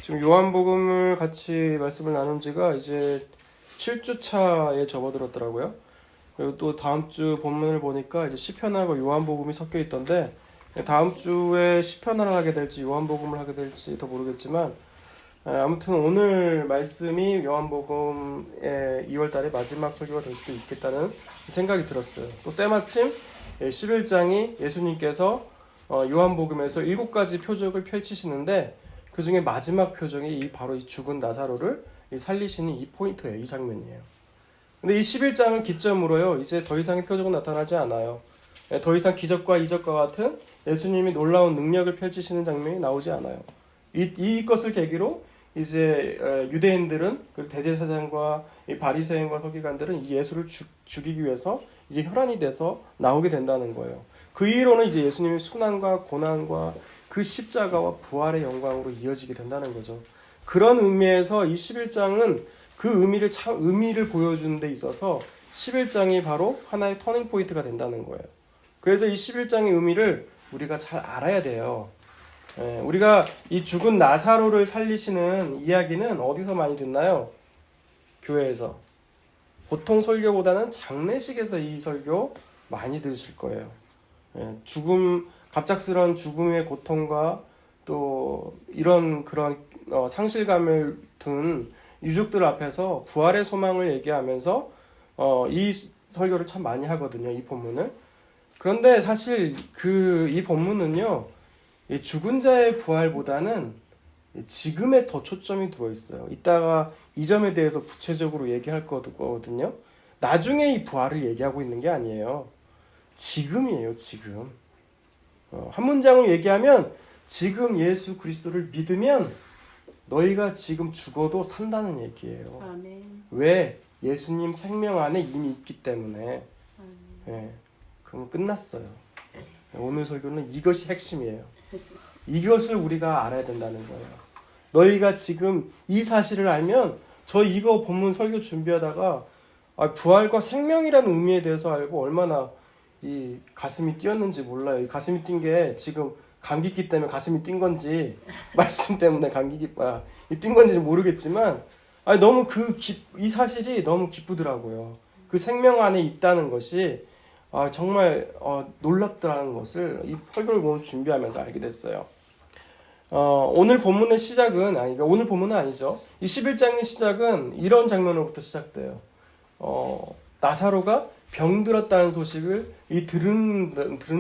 지금 요한복음을 같이 말씀을 나눈 지가 이제 7주 차에 접어들었더라고요. 그리고 또 다음 주 본문을 보니까 이제 시편하고 요한복음이 섞여 있던데, 다음 주에 시편을 하게 될지 요한복음을 하게 될지 더 모르겠지만, 아무튼 오늘 말씀이 요한복음의 2월달에 마지막 설교가 될 수도 있겠다는 생각이 들었어요. 또 때마침 11장이 예수님께서 요한복음에서 7가지 표적을 펼치시는데, 그 중에 마지막 표적이 바로 이 죽은 나사로를 살리시는 이 포인트예요. 이 장면이에요. 근데 이 11장을 기점으로요, 이제 더 이상의 표적은 나타나지 않아요. 더 이상 기적과 이적과 같은 예수님이 놀라운 능력을 펼치시는 장면이 나오지 않아요. 이것을 계기로 이제 유대인들은, 그 대제사장과 이 바리새인과 서기관들은 이 예수를 죽이기 위해서 이제 혈안이 돼서 나오게 된다는 거예요. 그 이후로는 이제 예수님의 순환과 고난과 그 십자가와 부활의 영광으로 이어지게 된다는 거죠. 그런 의미에서 이 11장은 그 의미를 보여주는 데 있어서 11장이 바로 하나의 터닝 포인트가 된다는 거예요. 그래서 이 11장의 의미를 우리가 잘 알아야 돼요. 우리가 이 죽은 나사로를 살리시는 이야기는 어디서 많이 듣나요? 교회에서. 보통 설교보다는 장례식에서 이 설교 많이 들으실 거예요. 갑작스러운 죽음의 고통과 또 이런 그런 상실감을 둔 유족들 앞에서 부활의 소망을 얘기하면서 이 설교를 참 많이 하거든요. 이 본문을. 그런데 사실 이 본문은요, 이 죽은 자의 부활보다는 지금에 더 초점이 두어 있어요. 이따가 이 점에 대해서 구체적으로 얘기할 거거든요. 나중에 이 부활을 얘기하고 있는 게 아니에요. 지금이에요, 지금. 한 문장을 얘기하면, 지금 예수 그리스도를 믿으면 너희가 지금 죽어도 산다는 얘기예요. 아멘. 왜? 예수님 생명 안에 이미 있기 때문에. 그럼 끝났어요. 오늘 설교는 이것이 핵심이에요. 이것을 우리가 알아야 된다는 거예요. 너희가 지금 이 사실을 알면, 저 이거 본문 설교 준비하다가 부활과 생명이라는 의미에 대해서 알고 얼마나 이 가슴이 뛰었는지 몰라요. 이 가슴이 뛴 게 지금 감기기 때문에 가슴이 뛴 건지 말씀 때문에 뛴 건지는 모르겠지만, 너무 이 사실이 너무 기쁘더라고요. 그 생명 안에 있다는 것이 정말 놀랍더라는 것을 이 설교를 오늘 준비하면서 알게 됐어요. 오늘 본문의 시작은 오늘 본문은 아니죠. 이 11장의 시작은 이런 장면으로부터 시작돼요. 나사로가 병들었다는 소식을 들은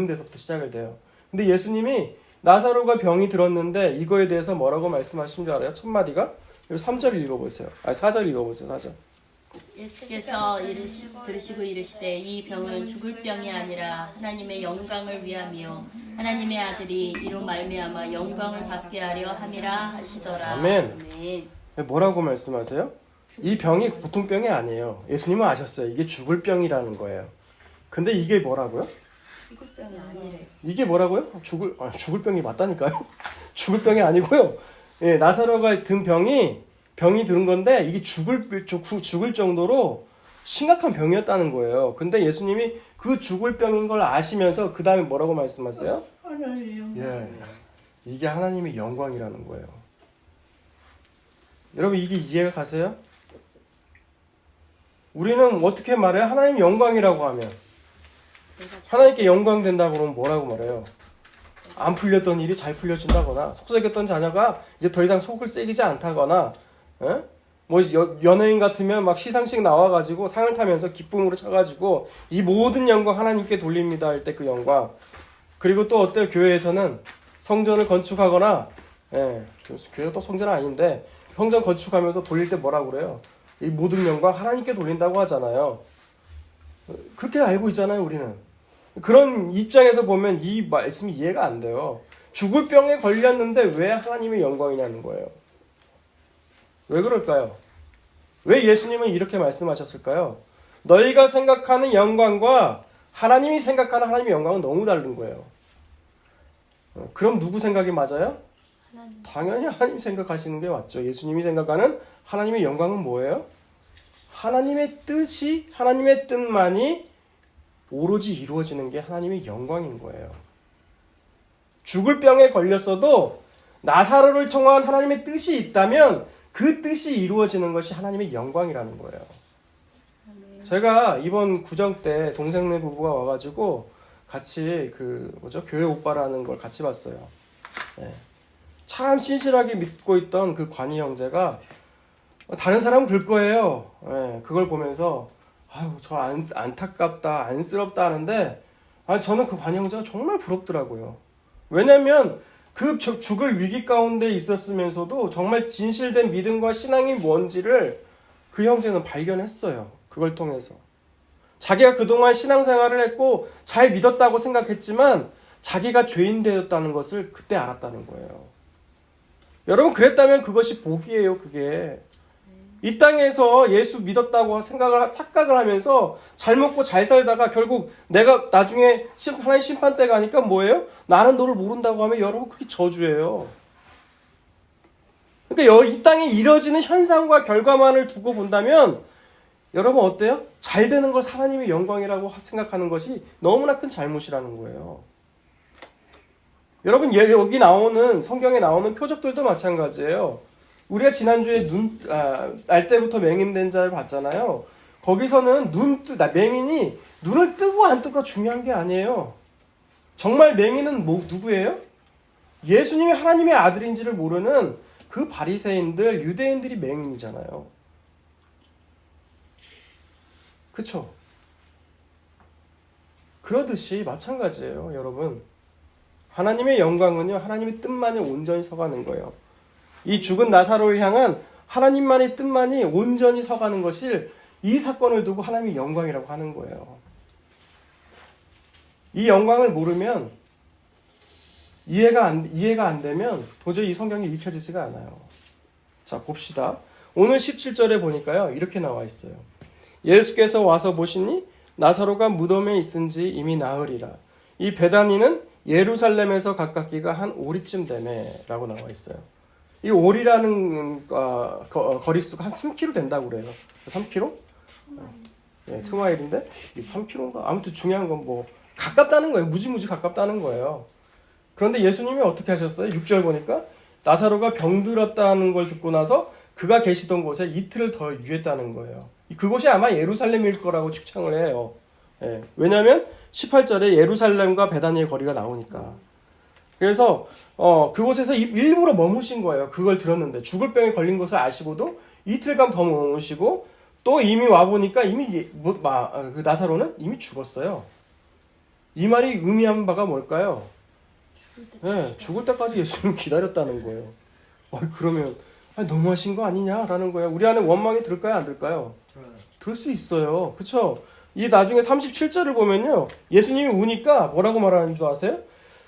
데서부터 시작을 돼요. 근데 예수님이 나사로가 병이 들었는데 이거에 대해서 뭐라고 말씀하신 줄 알아요? 첫 마디가? 3절 읽어보세요. 4절 읽어보세요. 4절. 예수께서 들으시고 이르시되 이 병은 죽을 병이 아니라 하나님의 영광을 위함이요 하나님의 아들이 이로 말미암아 영광을 받게 하려 함이라 하시더라. 아멘. 아멘. 뭐라고 말씀하세요? 이 병이 보통 병이 아니에요. 예수님은 아셨어요. 이게 죽을 병이라는 거예요. 근데 이게 뭐라고요? 죽을 병이 아니래요. 이게 뭐라고요? 죽을 병이 맞다니까요. 죽을 병이 아니고요. 나사로가 든 병이 들은 건데 이게 죽을 정도로 심각한 병이었다는 거예요. 근데 예수님이 그 죽을 병인 걸 아시면서 그 다음에 뭐라고 말씀하세요? 하나님의 영광. 이게 하나님의 영광이라는 거예요. 여러분, 이게 이해가 가세요? 우리는 어떻게 말해요? 하나님 영광이라고 하면, 하나님께 영광 된다고 그러면 뭐라고 말해요? 안 풀렸던 일이 잘 풀려진다거나, 속삭였던 자녀가 이제 더 이상 속을 새기지 않다거나, 연예인 같으면 막 시상식 나와가지고 상을 타면서 기쁨으로 차가지고 이 모든 영광 하나님께 돌립니다 할 때 그 영광. 그리고 또 어때요? 교회에서는 성전을 건축하거나, 교회가 또 성전은 아닌데 성전 건축하면서 돌릴 때 뭐라고 그래요? 이 모든 영광 하나님께 돌린다고 하잖아요. 그렇게 알고 있잖아요, 우리는. 그런 입장에서 보면 이 말씀이 이해가 안 돼요. 죽을 병에 걸렸는데 왜 하나님의 영광이냐는 거예요. 왜 그럴까요? 왜 예수님은 이렇게 말씀하셨을까요? 너희가 생각하는 영광과 하나님이 생각하는 하나님의 영광은 너무 다른 거예요. 그럼 누구 생각이 맞아요? 하나님. 당연히 하나님 생각하시는 게 맞죠. 예수님이 생각하는 하나님의 영광은 뭐예요? 하나님의 뜻만이 오로지 이루어지는 게 하나님의 영광인 거예요. 죽을 병에 걸렸어도 나사로를 통한 하나님의 뜻이 있다면 그 뜻이 이루어지는 것이 하나님의 영광이라는 거예요. 제가 이번 구정 때 동생네 부부가 와가지고 같이 교회 오빠라는 걸 같이 봤어요. 네. 참 신실하게 믿고 있던 그 관이 형제가 다른 사람은 그럴 거예요. 네. 그걸 보면서 아유 저 안타깝다 안쓰럽다 하는데 저는 그 관이 형제가 정말 부럽더라고요. 왜냐면 그 죽을 위기 가운데 있었으면서도 정말 진실된 믿음과 신앙이 뭔지를 그 형제는 발견했어요. 그걸 통해서. 자기가 그동안 신앙생활을 했고 잘 믿었다고 생각했지만 자기가 죄인 되었다는 것을 그때 알았다는 거예요. 여러분 그랬다면 그것이 복이에요. 그게. 이 땅에서 예수 믿었다고 착각을 하면서 잘 먹고 잘 살다가 결국 내가 나중에 하나님 심판 때 가니까 뭐예요? 나는 너를 모른다고 하면 여러분 그게 저주예요. 그러니까 이 땅에 이뤄지는 현상과 결과만을 두고 본다면 여러분 어때요? 잘 되는 걸 하나님의 영광이라고 생각하는 것이 너무나 큰 잘못이라는 거예요. 여러분 여기 나오는 성경에 나오는 표적들도 마찬가지예요. 우리가 지난주에 날 때부터 맹인된 자를 봤잖아요. 거기서는 맹인이 눈을 뜨고 안 뜨고가 중요한 게 아니에요. 정말 맹인은 누구예요? 예수님이 하나님의 아들인지를 모르는 그 바리새인들, 유대인들이 맹인이잖아요. 그쵸? 그러듯이 마찬가지예요, 여러분. 하나님의 영광은요, 하나님의 뜻만이 온전히 서가는 거예요. 이 죽은 나사로를 향한 하나님만의 뜻만이 온전히 서가는 것을 이 사건을 두고 하나님의 영광이라고 하는 거예요. 이 영광을 모르면 이해가 안 되면 도저히 이 성경이 읽혀지지가 않아요. 자, 봅시다. 오늘 17절에 보니까요, 이렇게 나와 있어요. 예수께서 와서 보시니 나사로가 무덤에 있은지 이미 나으리라. 이 베다니는 예루살렘에서 가깝기가 한 오리쯤 되매 라고 나와 있어요. 이 오리라는 거리수가 한 3km 된다고 그래요. 3km? 네, 2마일인데 3km인가? 아무튼 중요한 건 뭐 가깝다는 거예요. 무지무지 가깝다는 거예요. 그런데 예수님이 어떻게 하셨어요? 6절 보니까 나사로가 병들었다는 걸 듣고 나서 그가 계시던 곳에 이틀을 더 유했다는 거예요. 그곳이 아마 예루살렘일 거라고 추측을 해요. 예, 왜냐하면 18절에 예루살렘과 베다니의 거리가 나오니까. 그래서 그곳에서 일부러 머무신 거예요. 그걸 들었는데 죽을 병에 걸린 것을 아시고도 이틀간 더 머무시고 또 이미 와보니까 이미 그 나사로는 이미 죽었어요. 이 말이 의미한 바가 뭘까요? 죽을 때까지 예수님 기다렸다는 거예요. 그러면 너무하신 거 아니냐라는 거예요. 우리 안에 원망이 들까요? 안 들까요? 들 수 있어요. 그쵸? 이 나중에 37절을 보면요. 예수님이 우니까 뭐라고 말하는 줄 아세요?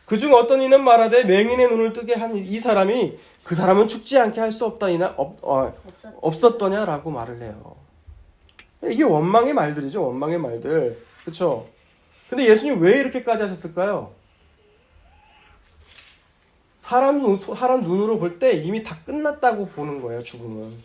그중 어떤 이는 말하되 맹인의 눈을 뜨게 한 이 사람이 그 사람은 죽지 않게 할 수 없었더냐라고 말을 해요. 이게 원망의 말들이죠. 원망의 말들. 그쵸? 근데 예수님 왜 이렇게까지 하셨을까요? 사람 눈으로 볼 때 이미 다 끝났다고 보는 거예요. 죽음은.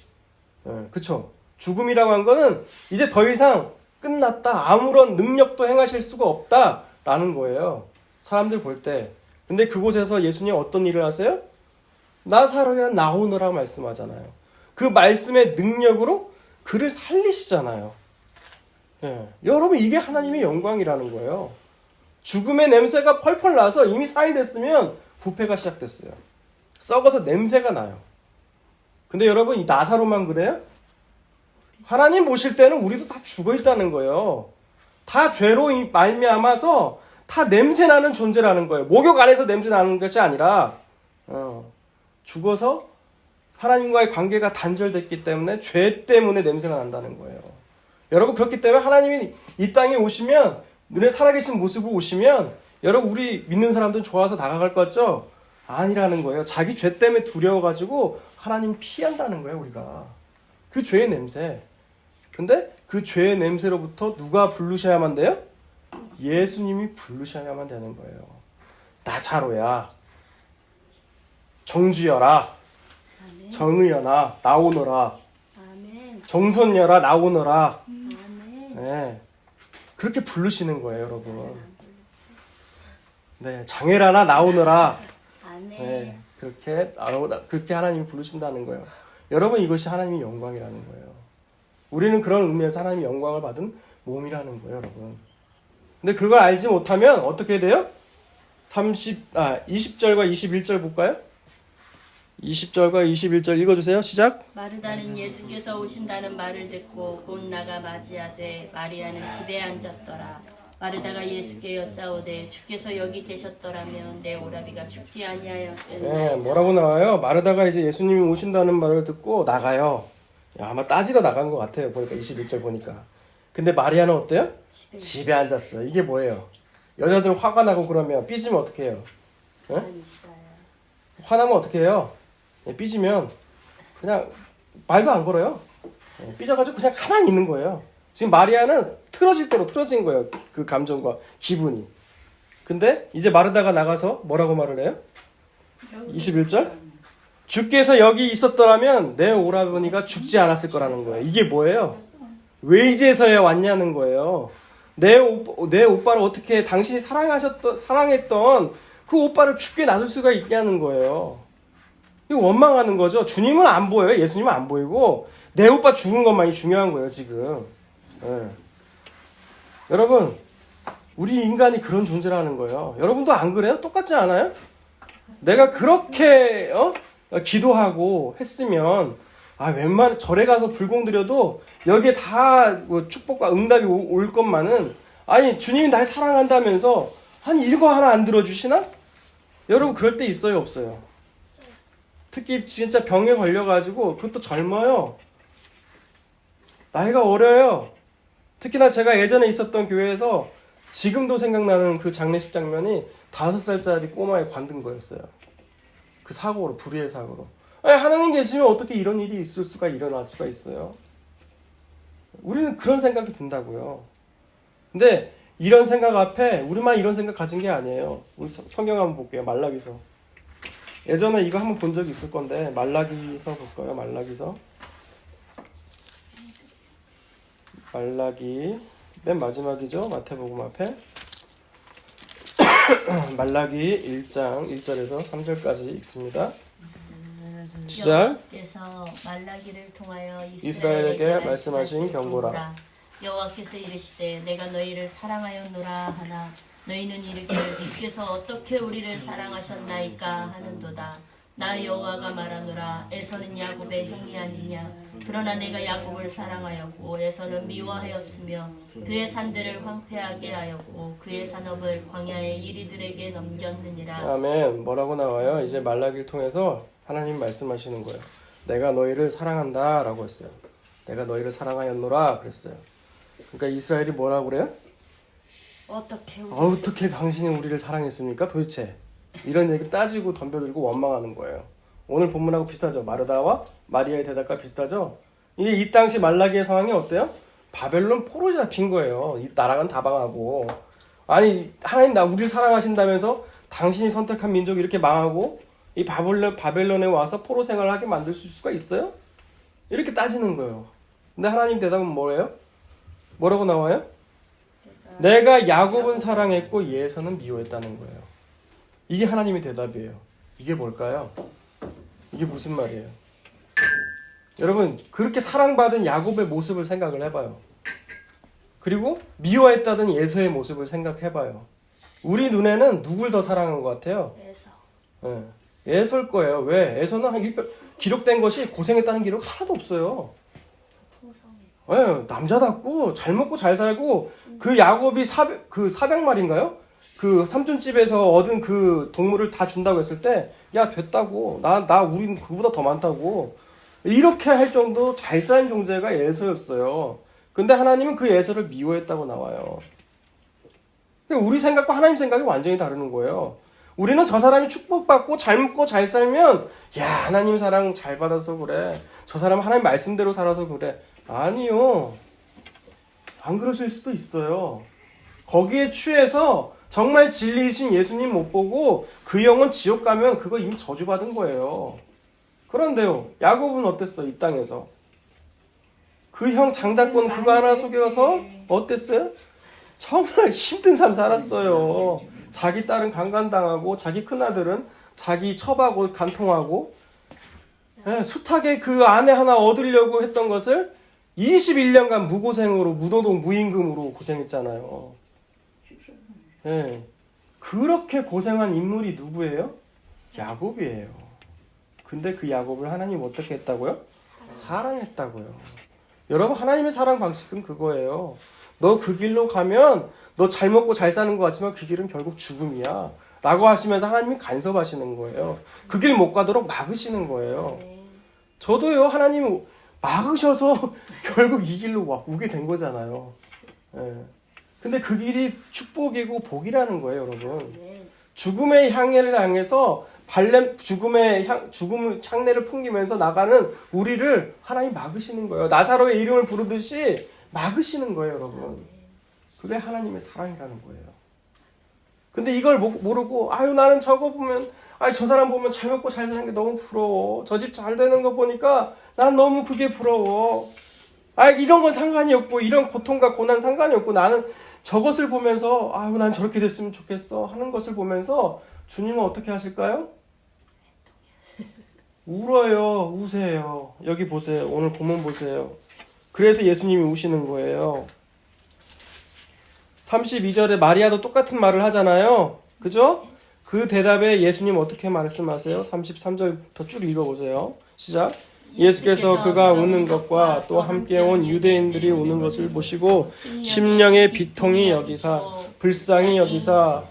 그쵸? 죽음이라고 한 거는 이제 더 이상 끝났다. 아무런 능력도 행하실 수가 없다라는 거예요. 사람들 볼 때. 근데 그곳에서 예수님 어떤 일을 하세요? 나사로야 나오너라 말씀하잖아요. 그 말씀의 능력으로 그를 살리시잖아요. 여러분 이게 하나님의 영광이라는 거예요. 죽음의 냄새가 펄펄 나서 이미 4일 됐으면 부패가 시작됐어요. 썩어서 냄새가 나요. 근데 여러분 이 나사로만 그래요? 하나님 보실 때는 우리도 다 죽어 있다는 거예요. 다 죄로 말미암아서 다 냄새나는 존재라는 거예요. 목욕 안에서 냄새나는 것이 아니라 죽어서 하나님과의 관계가 단절됐기 때문에 죄 때문에 냄새가 난다는 거예요. 여러분 그렇기 때문에 하나님이 이 땅에 오시면 눈에 살아계신 모습으로 오시면 여러분 우리 믿는 사람들 좋아서 나가갈 것 같죠? 아니라는 거예요. 자기 죄 때문에 두려워가지고 하나님 피한다는 거예요. 우리가. 그 죄의 냄새. 근데 그 죄의 냄새로부터 누가 부르셔야만 돼요? 예수님이 부르셔야만 되는 거예요. 나사로야, 정주여라, 아멘. 정의여라, 나오너라, 아멘. 정선여라, 나오너라. 아멘. 네, 그렇게 부르시는 거예요, 여러분. 네, 장애라나 나오너라. 아멘. 네, 그렇게 하나님이 부르신다는 거예요. 여러분 이것이 하나님의 영광이라는 거예요. 우리는 그런 의미에서 하나님의 영광을 받은 몸이라는 거예요, 여러분. 근데 그걸 알지 못하면 어떻게 돼요? 20절과 21절 볼까요? 20절과 21절 읽어주세요. 시작. 마르다는 예수께서 오신다는 말을 듣고 곧 나가 맞이하되 마리아는 집에 앉았더라. 마르다가 예수께 여짜오되 주께서 여기 계셨더라면 내 오라비가 죽지 아니하였겠나이다. 네, 뭐라고 나와요? 마르다가 이제 예수님이 오신다는 말을 듣고 나가요. 아마 따지러 나간 것 같아요. 보니까 21절 보니까. 근데 마리아는 어때요? 집에 앉았어요. 이게 뭐예요? 여자들 화가 나고 그러면 삐지면 어떻게 해요? 응? 화나면 어떻게 해요? 삐지면 그냥 말도 안 걸어요. 삐져가지고 그냥 가만히 있는 거예요. 지금 마리아는 틀어질 대로 틀어진 거예요. 그 감정과 기분이. 근데 이제 마르다가 나가서 뭐라고 말을 해요? 21절? 주께서 여기 있었더라면 내 오라버니가 죽지 않았을 거라는 거예요. 이게 뭐예요? 왜 이제서야 왔냐는 거예요. 내 오빠를 어떻게 당신이 사랑했던 그 오빠를 죽게 놔둘 수가 있냐는 거예요. 이거 원망하는 거죠. 주님은 안 보여요. 예수님은 안 보이고 내 오빠 죽은 것만이 중요한 거예요, 지금. 네. 여러분, 우리 인간이 그런 존재라는 거예요. 여러분도 안 그래요? 똑같지 않아요? 내가 그렇게 기도하고 했으면 웬만한 절에 가서 불공 드려도 여기에 다 축복과 응답이 올 것만은 아니 주님이 날 사랑한다면서 이거 하나 안 들어주시나? 여러분 그럴 때 있어요, 없어요? 특히 진짜 병에 걸려가지고 그것도 젊어요. 나이가 어려요. 특히나 제가 예전에 있었던 교회에서 지금도 생각나는 그 장례식 장면이 5살짜리 꼬마에 관둔 거였어요. 그 사고로, 불의의 사고로. 아니, 하나님 계시면 어떻게 이런 일이 일어날 수가 있어요? 우리는 그런 생각이 든다고요. 근데 이런 생각 앞에 우리만 이런 생각 가진 게 아니에요. 우리 성경 한번 볼게요. 말라기서. 예전에 이거 한번 본 적이 있을 건데 말라기서 볼까요? 말라기 맨 마지막이죠. 마태복음 앞에. 말라기 1장 1절에서 3절까지 읽습니다. 시작. 여호와께서 말라기를 통하여 이스라엘에게 말씀하신 경고라. 여호와께서 이르시되 내가 너희를 사랑하였노라 하나 너희는 이르기를 주께서 어떻게 우리를 사랑하셨나이까 하는도다. 나 여호와가 말하노라. 에서는 야곱의 형이 아니냐. 그러나 내가 야곱을 사랑하였고 에서는 미워하였으며 그의 산들을 황폐하게 하였고 그의 산업을 광야의 이리들에게 넘겼느니라. 아멘. 뭐라고 나와요? 이제 말라기를 통해서 하나님 말씀하시는 거예요. 내가 너희를 사랑한다 라고 했어요. 내가 너희를 사랑하였노라 그랬어요. 그러니까 이스라엘이 뭐라고 그래요? 어떻게 당신이 우리를 사랑했습니까? 도대체 이런 얘기 따지고 덤벼들고 원망하는 거예요. 오늘 본문하고 비슷하죠. 마르다와 마리아의 대답과 비슷하죠. 이게 이 당시 말라기의 상황이 어때요? 바벨론 포로에 잡힌 거예요. 이 나라가 다 망하고. 아니 하나님 우리를 사랑하신다면서 당신이 선택한 민족이 이렇게 망하고 이 바벨론에 와서 포로 생활을 하게 만들 수가 있어요? 이렇게 따지는 거예요. 근데 하나님 대답은 뭐예요? 뭐라고 나와요? 내가 야곱은 사랑했고 예서는 미워했다는 거예요. 이게 하나님의 대답이에요. 이게 뭘까요? 이게 무슨 말이에요? 여러분 그렇게 사랑받은 야곱의 모습을 생각을 해봐요. 그리고 미워했다던 예서의 모습을 생각해봐요. 우리 눈에는 누굴 더 사랑한 것 같아요? 에서. 네. 에서일 거예요. 왜? 에서는 기록된 것이 고생했다는 기록 하나도 없어요. 네, 남자답고 잘 먹고 잘 살고 그 야곱이 400마리인가요? 그 삼촌집에서 얻은 그 동물을 다 준다고 했을 때 야 됐다고 우린 그보다 더 많다고 이렇게 할 정도 잘 산 존재가 에서였어요. 근데 하나님은 그 에서를 미워했다고 나와요. 우리 생각과 하나님 생각이 완전히 다르는 거예요. 우리는 저 사람이 축복받고 잘 먹고 잘 살면 야 하나님 사랑 잘 받아서 그래. 저 사람은 하나님 말씀대로 살아서 그래. 아니요. 안 그러실 수도 있어요. 거기에 취해서 정말 진리이신 예수님 못 보고 그 영혼 지옥 가면 그거 이미 저주받은 거예요. 그런데요. 야곱은 어땠어? 이 땅에서. 그 형 장자권 그거 하나 속여서 어땠어요? 정말 힘든 삶 살았어요. 자기 딸은 강간당하고 자기 큰아들은 자기 첩하고 간통하고 예, 숱하게 그 아내 하나 얻으려고 했던 것을 21년간 무고생으로 무노동 무임금으로 고생했잖아요. 예, 그렇게 고생한 인물이 누구예요? 야곱이에요. 근데 그 야곱을 하나님 어떻게 했다고요? 사랑했다고요. 여러분, 하나님의 사랑 방식은 그거예요. 너 그 길로 가면 너 잘 먹고 잘 사는 것 같지만 그 길은 결국 죽음이야 라고 하시면서 하나님이 간섭하시는 거예요. 그 길 못 가도록 막으시는 거예요. 저도요, 하나님이 막으셔서 결국 이 길로 오게 된 거잖아요. 예. 근데 그 길이 축복이고 복이라는 거예요, 여러분. 죽음의 향해를 향해서 죽음의 향내를 풍기면서 나가는 우리를 하나님 막으시는 거예요. 나사로의 이름을 부르듯이 막으시는 거예요, 여러분. 그게 하나님의 사랑이라는 거예요. 근데 이걸 모르고 아유 나는 저거 보면 저 사람 보면 잘 먹고 잘 사는 게 너무 부러워. 저 집 잘 되는 거 보니까 난 너무 그게 부러워. 이런 건 상관이 없고 이런 고통과 고난 상관이 없고 나는 저것을 보면서 난 저렇게 됐으면 좋겠어 하는 것을 보면서 주님은 어떻게 하실까요? 울어요. 우세요. 여기 보세요. 오늘 본문 보세요. 그래서 예수님이 우시는 거예요. 32절에 마리아도 똑같은 말을 하잖아요. 그죠? 그 대답에 예수님 어떻게 말씀하세요? 33절부터 쭉 읽어보세요. 시작. 예수께서 그가 우는 것과 또 함께 온 유대인들이 우는 것을 보시고 심령의 비통이 여기사 불쌍히 여기사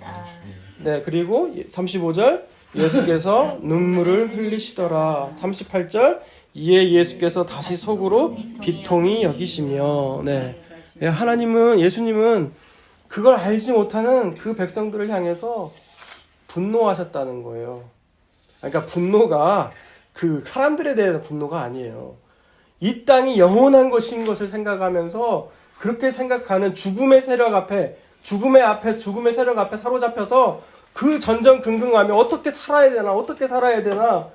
네, 그리고 35절 예수께서 눈물을 흘리시더라. 38절 이에 예수께서 다시 속으로 비통히 여기시며 네. 예수님은 그걸 알지 못하는 그 백성들을 향해서 분노하셨다는 거예요. 그러니까 분노가 그 사람들에 대한 분노가 아니에요. 이 땅이 영원한 것인 것을 생각하면서 그렇게 생각하는 죽음의 세력 앞에 사로잡혀서 그 전전긍긍하며 어떻게 살아야 되나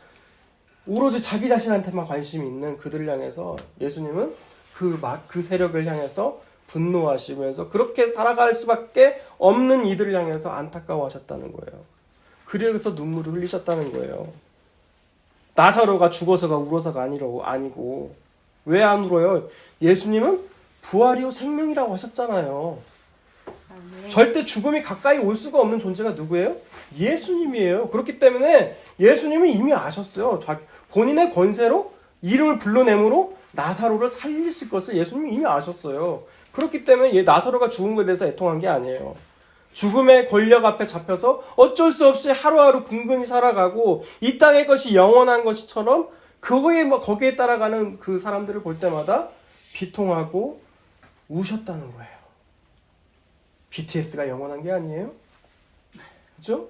오로지 자기 자신한테만 관심이 있는 그들을 향해서 예수님은 그 세력을 향해서 분노하시면서 그렇게 살아갈 수밖에 없는 이들을 향해서 안타까워하셨다는 거예요. 그래서 눈물을 흘리셨다는 거예요. 나사로가 죽어서가 울어서가 아니고 왜 안 울어요? 예수님은 부활이요 생명이라고 하셨잖아요. 절대 죽음이 가까이 올 수가 없는 존재가 누구예요? 예수님이에요. 그렇기 때문에 예수님은 이미 아셨어요. 본인의 권세로 이름을 불러내므로 나사로를 살리실 것을 예수님이 이미 아셨어요. 그렇기 때문에 나사로가 죽은 것에 대해서 애통한 게 아니에요. 죽음의 권력 앞에 잡혀서 어쩔 수 없이 하루하루 근근히 살아가고 이 땅의 것이 영원한 것처럼 거기에 따라가는 그 사람들을 볼 때마다 비통하고 우셨다는 거예요. BTS가 영원한 게 아니에요? 그죠?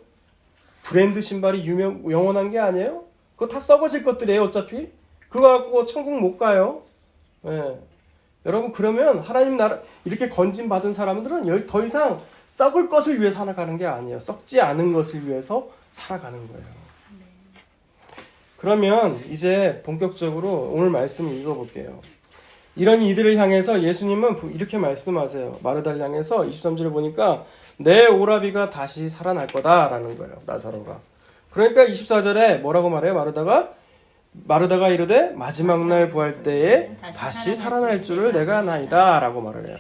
브랜드 신발이 영원한 게 아니에요? 그거 다 썩어질 것들이에요, 어차피. 그거 갖고 천국 못 가요. 네. 여러분, 그러면 하나님 나라, 이렇게 건진받은 사람들은 더 이상 썩을 것을 위해 살아가는 게 아니에요. 썩지 않은 것을 위해서 살아가는 거예요. 그러면 이제 본격적으로 오늘 말씀을 읽어볼게요. 이런 이들을 향해서 예수님은 이렇게 말씀하세요. 마르다를 향해서 23절에 보니까 내 오라비가 다시 살아날 거다라는 거예요. 나사로가. 그러니까 24절에 뭐라고 말해요? 마르다가 이르되 마지막 날 부활 때에 다시 살아날 줄을 내가 아나이다 라고 말을 해요.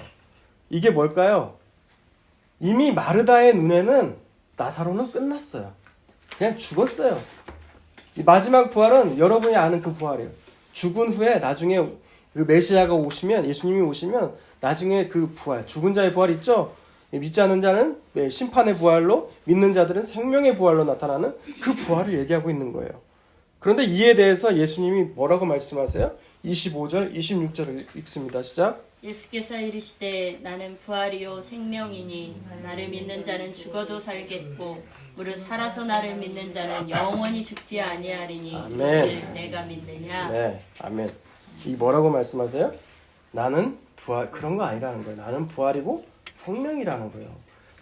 이게 뭘까요? 이미 마르다의 눈에는 나사로는 끝났어요. 그냥 죽었어요. 이 마지막 부활은 여러분이 아는 그 부활이에요. 죽은 후에 나중에 그 메시아가 오시면, 예수님이 오시면 나중에 그 부활, 죽은 자의 부활 있죠? 믿지 않는 자는 심판의 부활로, 믿는 자들은 생명의 부활로 나타나는 그 부활을 얘기하고 있는 거예요. 그런데 이에 대해서 예수님이 뭐라고 말씀하세요? 25절, 26절을 읽습니다. 시작. 예수께서 이르시되 나는 부활이요 생명이니 나를 믿는 자는 죽어도 살겠고 무릇 살아서 나를 믿는 자는 영원히 죽지 아니하리니 아멘. 내가 믿느냐. 네, 아멘. 이 뭐라고 말씀하세요? 나는 부활, 그런 거 아니라는 거예요. 나는 부활이고 생명이라는 거예요.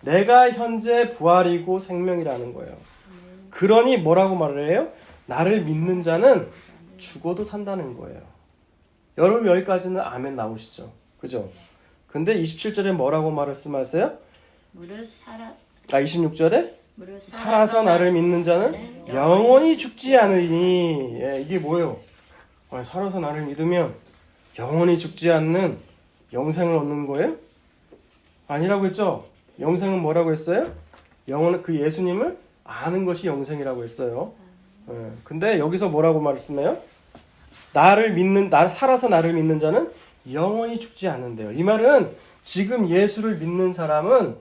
내가 현재 부활이고 생명이라는 거예요. 그러니 뭐라고 말을 해요? 나를 믿는 자는 죽어도 산다는 거예요. 여러분 여기까지는 아멘 나오시죠? 그죠? 근데 27절에 뭐라고 말씀하세요? 무릇 살아 26절에 무릇 살아서 나를 믿는 자는 영원히 죽지 않으니. 예, 이게 뭐예요? 살아서 나를 믿으면 영원히 죽지 않는 영생을 얻는 거예요? 아니라고 했죠? 영생은 뭐라고 했어요? 영원 그 예수님을 아는 것이 영생이라고 했어요. 예, 근데 여기서 뭐라고 말씀해요? 살아서 나를 믿는 자는 영원히 죽지 않는데요. 이 말은 지금 예수를 믿는 사람은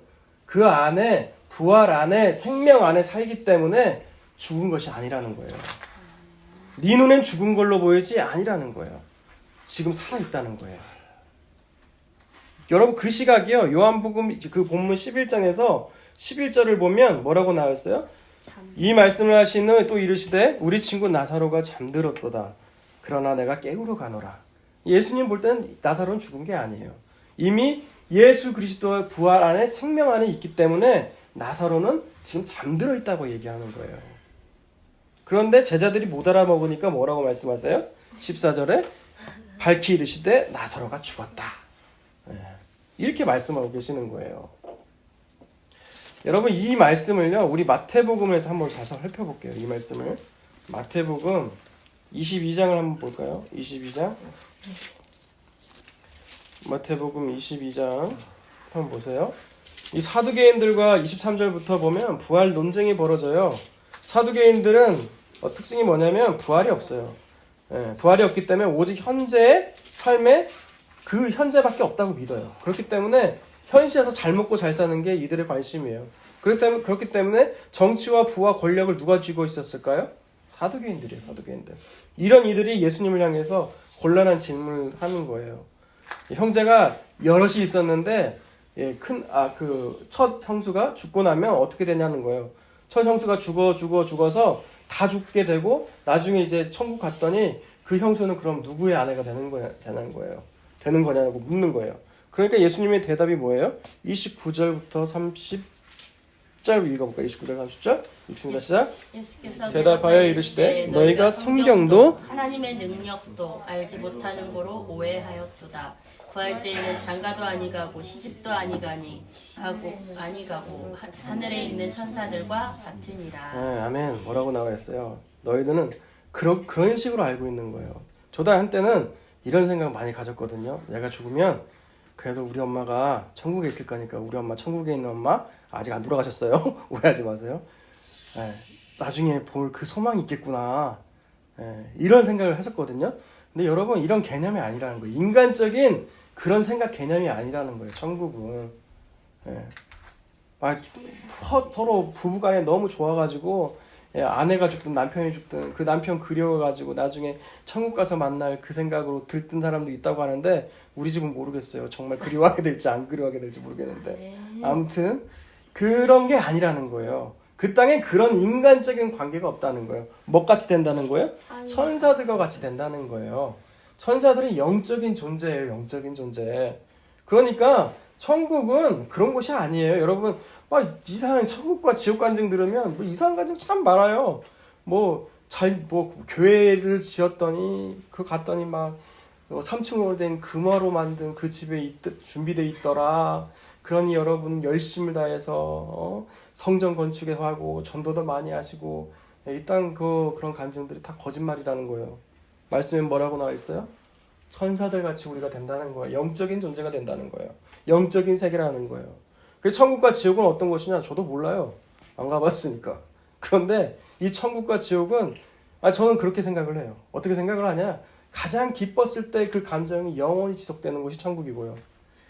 그 안에 부활 안에 생명 안에 살기 때문에 죽은 것이 아니라는 거예요. 네 눈엔 죽은 걸로 보이지 아니라는 거예요. 지금 살아있다는 거예요. 여러분 그 시각이요. 요한복음 그 본문 11장에서 11절을 보면 뭐라고 나왔어요? 이 말씀을 하시는 또 이르시되 우리 친구 나사로가 잠들었도다. 그러나 내가 깨우러 가노라. 예수님 볼 때는 나사로는 죽은 게 아니에요. 이미 예수 그리스도의 부활 안에 생명 안에 있기 때문에 나사로는 지금 잠들어 있다고 얘기하는 거예요. 그런데 제자들이 못 알아먹으니까 뭐라고 말씀하세요? 14절에 밝히 이르시되 나사로가 죽었다. 이렇게 말씀하고 계시는 거예요. 여러분 이 말씀을요 우리 마태복음에서 한번 다시 살펴볼게요. 이 말씀을 마태복음 22장을 한번 볼까요? 22장 마태복음 22장 한번 보세요. 이 사두개인들과 23절부터 보면 부활 논쟁이 벌어져요. 사두개인들은 특징이 뭐냐면 부활이 없어요. 부활이 없기 때문에 오직 현재의 삶에 그 현재밖에 없다고 믿어요. 그렇기 때문에 현실에서 잘 먹고 잘 사는 게 이들의 관심이에요. 그렇기 때문에 정치와 부와 권력을 누가 쥐고 있었을까요? 사두개인들이에요. 사두개인들. 이런 이들이 예수님을 향해서 곤란한 질문을 하는 거예요. 형제가 여럿이 있었는데 첫 형수가 죽고 나면 어떻게 되냐는 거예요. 첫 형수가 죽어서 다 죽게 되고 나중에 이제 천국 갔더니 그 형수는 그럼 누구의 아내가 되는 거냐고 묻는 거예요. 그러니까 예수님의 대답이 뭐예요? 29절부터 30절 읽어볼까요? 29절 30절 읽습니다. 시작. 예수께서 대답하여 이르시되 너희가 성경도 하나님의 능력도 알지 못하는 거로 오해하였도다. 구할 때에는 장가도 아니가고 시집도 아니가고 하늘에 있는 천사들과 같으니라. 네, 아멘. 뭐라고 나와 있어요? 너희들은 그런 식으로 알고 있는 거예요. 저도 한때는 이런 생각 많이 가졌거든요. 내가 죽으면 그래도 우리 엄마가 천국에 있을 거니까 우리 엄마 천국에 있는 엄마 아직 안 돌아가셨어요. 오해하지 마세요. 네, 나중에 볼 그 소망이 있겠구나. 네, 이런 생각을 했었거든요. 근데 여러분 이런 개념이 아니라는 거예요. 인간적인 그런 생각 개념이 아니라는 거예요. 천국은. 네. 서로 부부간에 너무 좋아가지고 아내가 죽든 남편이 죽든 그 남편 그리워가지고 나중에 천국 가서 만날 그 생각으로 들뜬 사람도 있다고 하는데 우리 집은 모르겠어요. 정말 그리워하게 될지 안 그리워하게 될지 모르겠는데 아무튼 그런 게 아니라는 거예요. 그 땅에 그런 인간적인 관계가 없다는 거예요. 뭐같이 된다는 거예요? 천사들과 같이 된다는 거예요. 천사들은 영적인 존재예요. 영적인 존재. 그러니까 천국은 그런 곳이 아니에요. 여러분 막 이상한 천국과 지옥 간증 들으면 뭐 이상한 간증 참 많아요. 교회를 지었더니 갔더니 막 3층으로 된 금화로 만든 그 집에 준비돼 있더라. 그러니 여러분 열심을 다해서 성전 건축에 하고 전도도 많이 하시고 일단 그런 간증들이 다 거짓말이라는 거예요. 말씀에 뭐라고 나와 있어요? 천사들 같이 우리가 된다는 거예요. 영적인 존재가 된다는 거예요. 영적인 세계라는 거예요. 그래서 천국과 지옥은 어떤 것이냐? 저도 몰라요. 안 가봤으니까. 그런데 이 천국과 지옥은 저는 그렇게 생각을 해요. 어떻게 생각을 하냐? 가장 기뻤을 때 그 감정이 영원히 지속되는 곳이 천국이고요.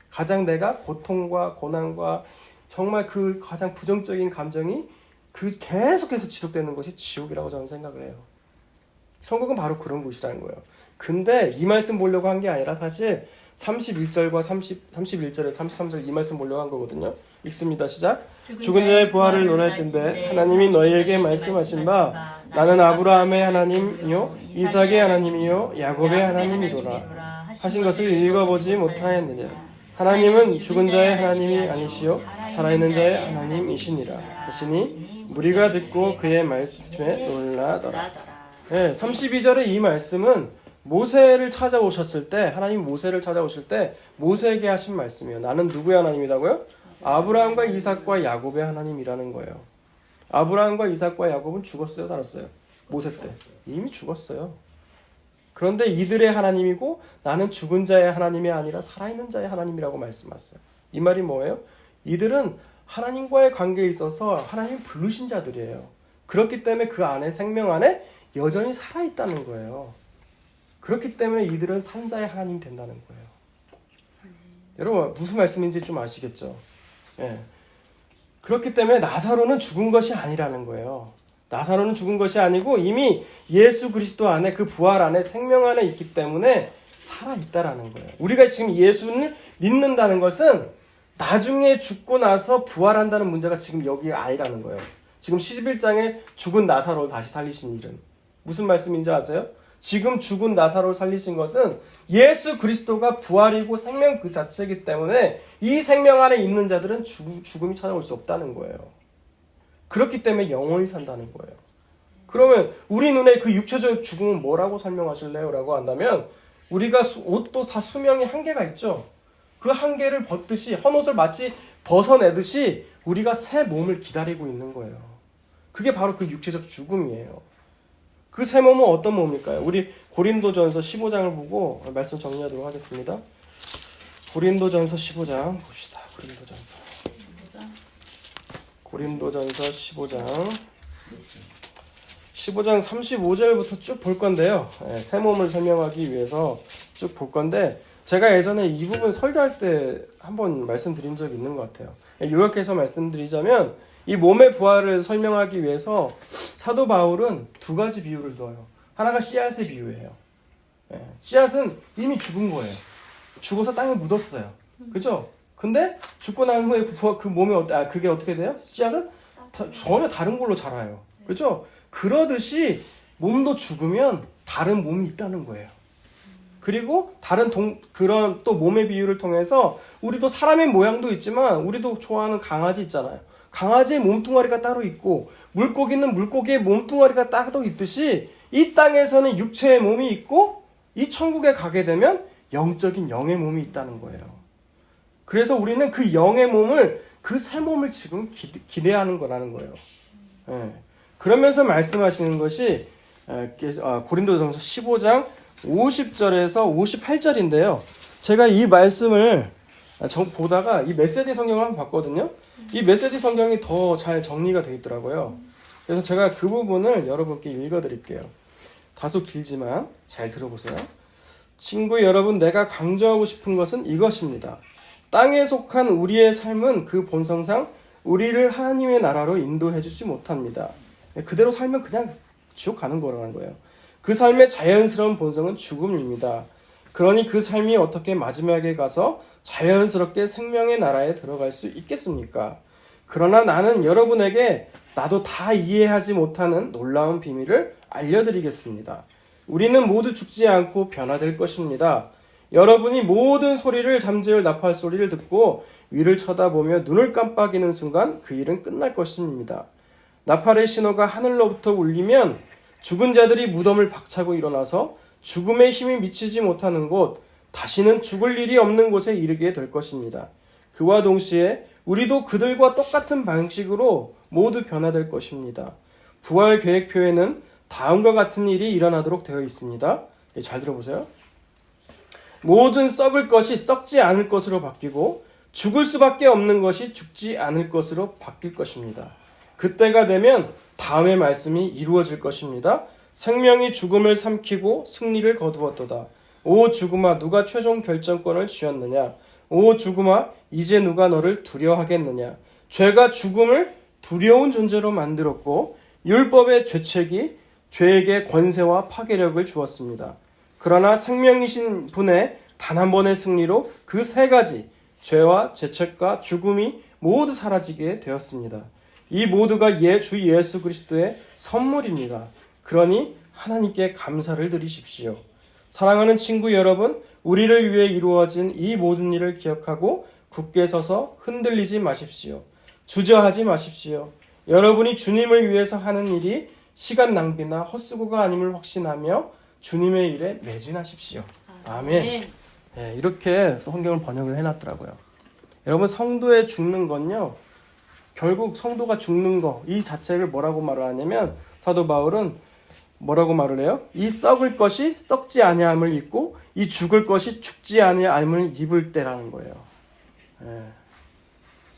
가장 내가 고통과 고난과 정말 그 가장 부정적인 감정이 계속해서 지속되는 것이 지옥이라고 저는 생각을 해요. 천국은 바로 그런 곳이라는 거예요. 근데 이 말씀 보려고 한 게 아니라 사실 31절과 31절에 33절 이 말씀 보려고 한 거거든요. 읽습니다. 시작. 죽은 자의 부활을 논할진대 하나님이 너희에게 말씀하신 바 나는 아브라함의 하나님이요 이삭의 하나님이요 야곱의 하나님이로라 하신 것을 읽어보지 못하였느냐. 하나님은 죽은 자의 하나님이 아니시요 살아있는 자의 하나님이시니라 하시니 무리가 듣고 그의 말씀에 놀라더라. 네, 32절의 이 말씀은 모세를 찾아오셨을 때 하나님 모세를 찾아오실 때 모세에게 하신 말씀이에요. 나는 누구의 하나님이라고요? 아브라함과 이삭과 야곱의 하나님이라는 거예요. 아브라함과 이삭과 야곱은 죽었어요, 살았어요? 모세 때 이미 죽었어요. 그런데 이들의 하나님이고 나는 죽은 자의 하나님이 아니라 살아있는 자의 하나님이라고 말씀하셨어요. 이 말이 뭐예요? 이들은 하나님과의 관계에 있어서 하나님 부르신 자들이에요. 그렇기 때문에 그 안에 생명 안에 여전히 살아있다는 거예요. 그렇기 때문에 이들은 산자의 하나님이 된다는 거예요. 여러분 무슨 말씀인지 좀 아시겠죠? 예. 그렇기 때문에 나사로는 죽은 것이 아니라는 거예요. 나사로는 죽은 것이 아니고 이미 예수 그리스도 안에 그 부활 안에 생명 안에 있기 때문에 살아있다라는 거예요. 우리가 지금 예수를 믿는다는 것은 나중에 죽고 나서 부활한다는 문제가 지금 여기에 아니라는 거예요. 지금 11장에 죽은 나사로를 다시 살리신 일은 무슨 말씀인지 아세요? 지금 죽은 나사로를 살리신 것은 예수 그리스도가 부활이고 생명 그 자체이기 때문에 이 생명 안에 있는 자들은 죽음이 찾아올 수 없다는 거예요. 그렇기 때문에 영원히 산다는 거예요. 그러면 우리 눈에 그 육체적 죽음은 뭐라고 설명하실래요? 라고 한다면 우리가 옷도 다 수명의 한계가 있죠. 그 한계를 벗듯이 헌옷을 마치 벗어내듯이 우리가 새 몸을 기다리고 있는 거예요. 그게 바로 그 육체적 죽음이에요. 그 새 몸은 어떤 몸일까요? 우리 고린도전서 15장을 보고 말씀 정리하도록 하겠습니다. 고린도전서 15장 봅시다. 고린도전서 15장 35절부터 쭉 볼 건데요. 새 몸을 설명하기 위해서 쭉 볼 건데 제가 예전에 이 부분 설교할 때 한번 말씀드린 적이 있는 것 같아요. 요약해서 말씀드리자면 이 몸의 부활을 설명하기 위해서 사도 바울은 두 가지 비유를 둬요. 하나가 씨앗의 비유예요. 씨앗은 이미 죽은 거예요. 죽어서 땅에 묻었어요. 그죠? 근데 죽고 난 후에 그 몸이 그게 어떻게 돼요? 씨앗은 전혀 다른 걸로 자라요. 그죠? 그러듯이 몸도 죽으면 다른 몸이 있다는 거예요. 그리고 다른 그런 또 몸의 비유를 통해서 우리도 사람의 모양도 있지만 우리도 좋아하는 강아지 있잖아요. 강아지의 몸뚱아리가 따로 있고 물고기는 물고기의 몸뚱아리가 따로 있듯이 이 땅에서는 육체의 몸이 있고 이 천국에 가게 되면 영적인 영의 몸이 있다는 거예요. 그래서 우리는 그 영의 몸을 그 새 몸을 지금 기대하는 거라는 거예요. 그러면서 말씀하시는 것이 고린도전서 15장 50절에서 58절인데요. 제가 이 말씀을 보다가 이 메시지 성경을 한번 봤거든요. 이 메시지 성경이 더 잘 정리가 되어 있더라고요. 그래서 제가 그 부분을 여러분께 읽어드릴게요. 다소 길지만 잘 들어보세요. 친구 여러분, 내가 강조하고 싶은 것은 이것입니다. 땅에 속한 우리의 삶은 그 본성상 우리를 하나님의 나라로 인도해주지 못합니다. 그대로 살면 그냥 지옥 가는 거라는 거예요. 그 삶의 자연스러운 본성은 죽음입니다. 그러니 그 삶이 어떻게 마지막에 가서 자연스럽게 생명의 나라에 들어갈 수 있겠습니까? 그러나 나는 여러분에게 나도 다 이해하지 못하는 놀라운 비밀을 알려드리겠습니다. 우리는 모두 죽지 않고 변화될 것입니다. 여러분이 모든 소리를 잠재울 나팔 소리를 듣고 위를 쳐다보며 눈을 깜빡이는 순간 그 일은 끝날 것입니다. 나팔의 신호가 하늘로부터 울리면 죽은 자들이 무덤을 박차고 일어나서 죽음의 힘이 미치지 못하는 곳, 다시는 죽을 일이 없는 곳에 이르게 될 것입니다. 그와 동시에 우리도 그들과 똑같은 방식으로 모두 변화될 것입니다. 부활 계획표에는 다음과 같은 일이 일어나도록 되어 있습니다. 잘 들어보세요. 모든 썩을 것이 썩지 않을 것으로 바뀌고 죽을 수밖에 없는 것이 죽지 않을 것으로 바뀔 것입니다. 그때가 되면 다음의 말씀이 이루어질 것입니다. 생명이 죽음을 삼키고 승리를 거두었도다. 오 죽음아, 누가 최종 결정권을 쥐었느냐? 오 죽음아, 이제 누가 너를 두려워하겠느냐? 죄가 죽음을 두려운 존재로 만들었고 율법의 죄책이 죄에게 권세와 파괴력을 주었습니다. 그러나 생명이신 분의 단 한 번의 승리로 그 세 가지 죄와 죄책과 죽음이 모두 사라지게 되었습니다. 이 모두가 주 예수 그리스도의 선물입니다. 그러니 하나님께 감사를 드리십시오. 사랑하는 친구 여러분, 우리를 위해 이루어진 이 모든 일을 기억하고 굳게 서서 흔들리지 마십시오. 주저하지 마십시오. 여러분이 주님을 위해서 하는 일이 시간 낭비나 헛수고가 아님을 확신하며 주님의 일에 매진하십시오. 아멘. 이렇게 성경을 번역을 해놨더라고요. 여러분, 성도의 죽는 건요, 결국 성도가 죽는 거 이 자체를 뭐라고 말을 하냐면 사도 바울은 뭐라고 말을 해요? 이 썩을 것이 썩지 아니함을 입고 이 죽을 것이 죽지 아니함을 입을 때라는 거예요. 예.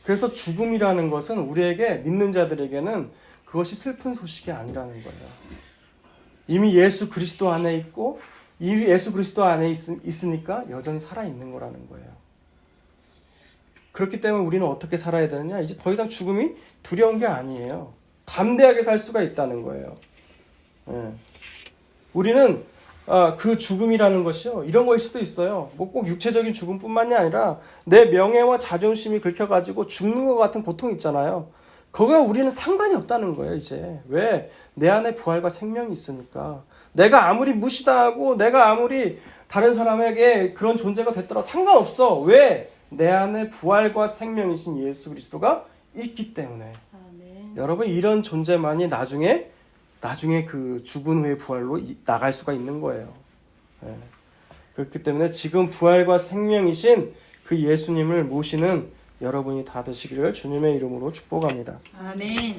그래서 죽음이라는 것은 우리에게 믿는 자들에게는 그것이 슬픈 소식이 아니라는 거예요. 이미 예수 그리스도 안에 있고 이 예수 그리스도 안에 있으니까 여전히 살아있는 거라는 거예요. 그렇기 때문에 우리는 어떻게 살아야 되느냐? 이제 더 이상 죽음이 두려운 게 아니에요. 담대하게 살 수가 있다는 거예요. 예. 우리는 그 죽음이라는 것이요. 이런 거일 수도 있어요. 뭐 꼭 육체적인 죽음뿐만이 아니라 내 명예와 자존심이 긁혀가지고 죽는 것 같은 고통 있잖아요. 그거와 우리는 상관이 없다는 거예요, 이제. 왜? 내 안에 부활과 생명이 있으니까. 내가 아무리 무시당하고 내가 아무리 다른 사람에게 그런 존재가 됐더라도 상관없어. 왜? 내 안에 부활과 생명이신 예수 그리스도가 있기 때문에. 아멘. 여러분, 이런 존재만이 나중에 그 죽은 후의 부활로 나갈 수가 있는 거예요. 예. 그렇기 때문에 지금 부활과 생명이신 그 예수님을 모시는 여러분이 다 되시기를 주님의 이름으로 축복합니다. 아멘.